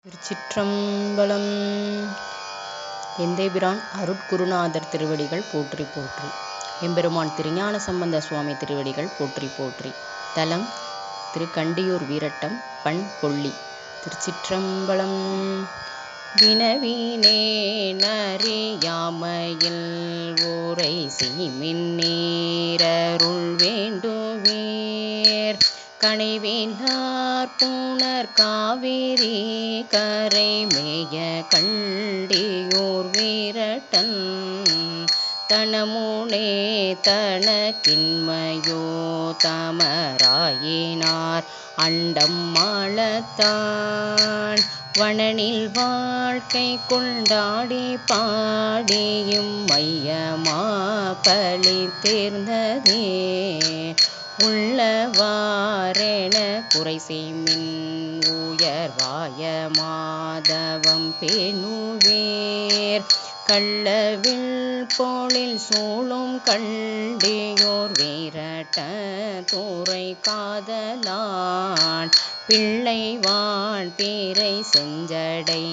திருச்சிற்றம்பலம். எந்தைபிரான் அருட்குருநாதர் திருவடிகள் போற்றி போற்றி. எம்பெருமான் திருஞான சம்பந்த சுவாமி திருவடிகள் போற்றி போற்றி. தலம் திருக்கண்டியூர் வீரட்டம், பண் கொள்ளி. திருச்சிற்றம்பலம். வினவினேன் அறியாமையில் ஊரை செய்மின் நீரருள் வேண்டுவீர். கனைவேலார் பூணர் காவிரி கரை மேய கண்டியூர் வீரட்டன் தனமுனே தனக்கின்மையோ தமராயினார் அண்டம் மாளத்தான் வனனில் வாழ்க்கை கொண்டாடி பாடியும் மையமா பலி தேர்ந்ததே. உள்ளவாரென குறை செய்மின் உயர்வாய மாதவம் பேணுவேர். கள்ளவில் போலில் சூழும் கண்டியோர் வீரட்ட தூரை காதலான் பிள்ளைவான் பீரை செஞ்சடை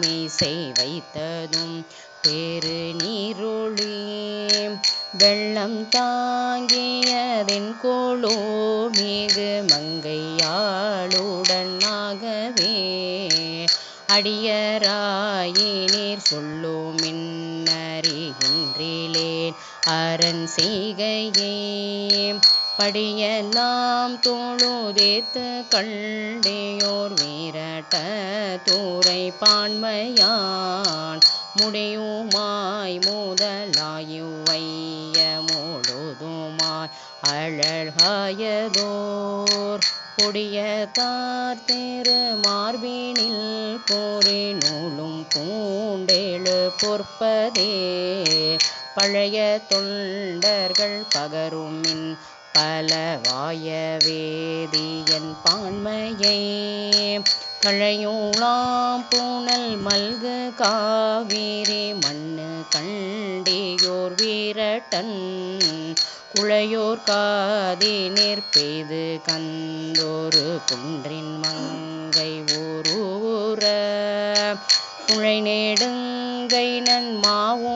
மீசை வைத்ததும் பேரு நீரொளி வெள்ளம் தாங்கியதென் கோளோ மிகு மங்கையாளுடன் ஆகவே. அடியராயினீர் சொல்லுமின் அறிகின்றிலேன் அரண் செய்கையே. படியெல்லாம் தொழுதேத்து கண்டியோர் வீரட்ட தூரை பான்மையான் முடியுமாய் முதலாயுவைய முழுதுமாய் அழகாயதோர் பொடியதார் திரு மார்பினில் கோரி நூலும் பூண்டேழு பொற்பதே. பழைய தொண்டர்கள் பகருமின் பலவாய வேதியன் பான்மையை கழையுளாம் பூணல் மல்கு காவிரி மண்ணு கண்டியோர் வீரட்டன் குழையோர் காதினிற் பெய்து கந்தொரு குன்றின் மங்கை ஊரூர குழை நெடுங்கை நன்மாவூரீத்தது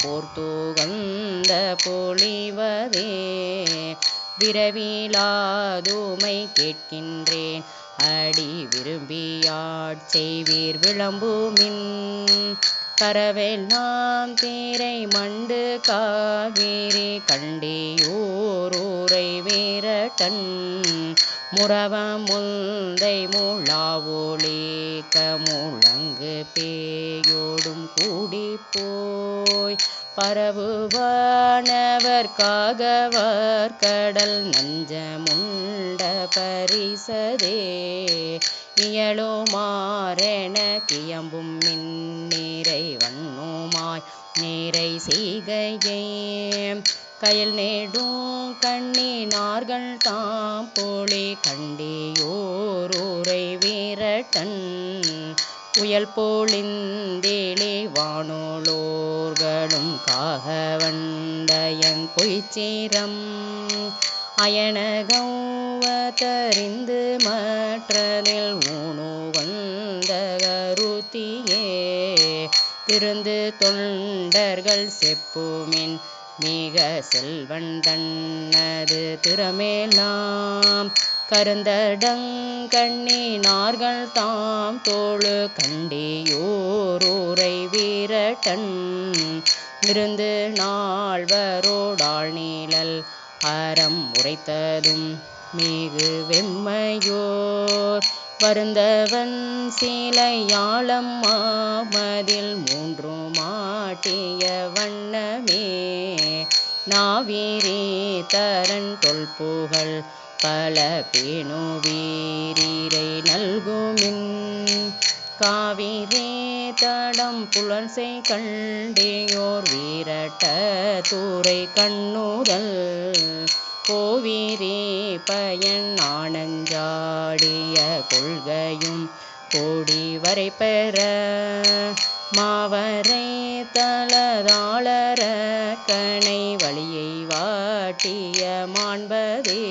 போர்த்துகந்த பொழிவதே. விரவிலாதுமை கேட்கின்றேன் அடி விரும்பியாட் செய்வீர் விளம்புமின் பரவெல்லாம் தீரை மண்டு காவிரி கண்டியூரை வீரட்டன் முரவ முந்தை முழாவொலிக்க முழங்கு பேயோடும் கூடிப்போய் பரவுவானவர் காகவர் கடல் நஞ்சமுண்ட பரிசதே. இயலுமாறென கியம்பும் மின்னீரை வண்ணுமாய் நீரை செய்கையே. கயல் நேடும் கண்ணினார்கள் தாம் பொழி கண்டியோரூரை வீரட்டன் புயல் பொழிந்தேளே வானோளோர்களும் காகவண்டயன் பொய்ச்சீரம் அயனகௌவதறிந்து மற்றதில் ஊணுகந்த கருத்தியே. திருந்து தொண்டர்கள் செப்புமின் மிக செல்வன் தன்னது திறமேலாம் கருந்தடங்கண்ணினார்கள் தாம் தோழு கண்டியோரூரை வீரட்டன் இருந்து நால்வரோடாள் நீழல் அறம் உரைத்ததும் மிகு வெம்மையோர் வருந்தவன் சீலையாளம் மாமதில் மூன்று மாட்டிய வண்ணமே. நாவீரி தரன் தொல்புகழ் பல பேணுவீரீரை நல்குமின் காவிரி தடம் புலன்செய் கண்டியோர் வீரட்ட தூரை கண்ணுதல் கோவிரி பயன் ஆனஞ்சாடிய கொள்கையும் கோடி வரை பெற மாவரை தளதாளர கணை வழியை வாட்டிய மாண்பதே.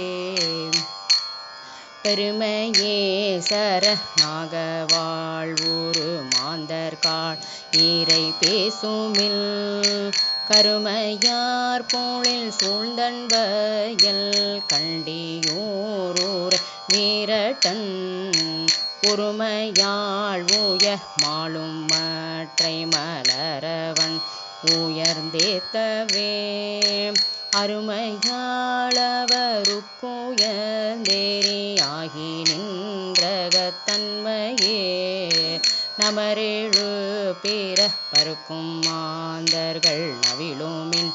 பெருமையே சரணாக வாழ்வுரு மாந்தர்காள் ஈரை பேசுமில் கருமையார் போலில் சூழ்ந்தன் வயல் கண்டியூரூர் வீரட்டன் ஒருமையாள் உயர் மாலும் மற்றை மலரவன் உயர்ந்தேத்தவே அருமையாளவருக்குயர்ந்தேரியாகி நின்றகத்தன்மையே நமரேழு பிற பருக்கும் மாந்தர்கள் நவிலுமின்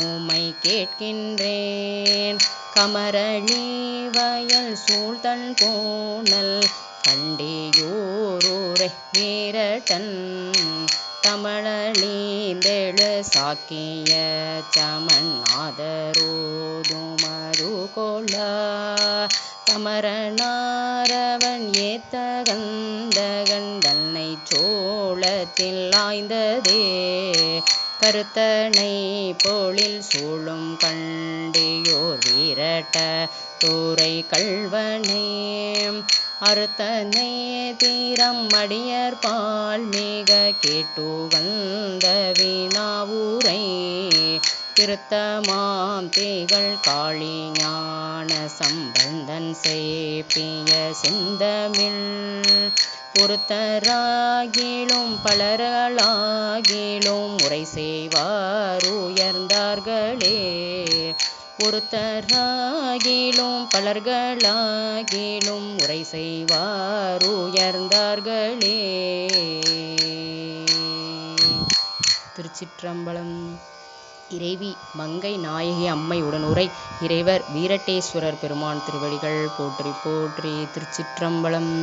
உமை கேட்கின்றேன் கமரளி வயல் சூழ்தன் கோணல் கண்டியூரூரை வீரட்டன் தமிழீந்தெழு சாக்கிய சமன் ஆதரோதுமது கொள்ள தமரனாரவன் ஏத்தகந்தகன் தன்னை சோளத்தில் ஆய்ந்ததே கருத்தனை போலில் சூழும் கண்டியோர் வீரட்ட தூரை கள்வனை அறுத்தனை தீரம் அடியர் பால் மிக கேட்டுகந்த வினாவூரை திருத்தமாம் திகழ் காளி ஞான சம்பந்தன் சேப்பிய செந்தமிழ் பொறுத்தராகிலும் பலர்களாகிலும் உரை செய்வார் உயர்ந்தார்களே ஒருத்தராகிலும் பலர்களாகிலும் உரை செய்வார் உயர்ந்தார்களே. திருச்சிற்றம்பலம். இறைவி மங்கை நாயகி அம்மை உடனுரை இறைவர் வீரட்டேஸ்வரர் பெருமான் திருவடிகள் போற்றி போற்றி. திருச்சிற்றம்பலம்.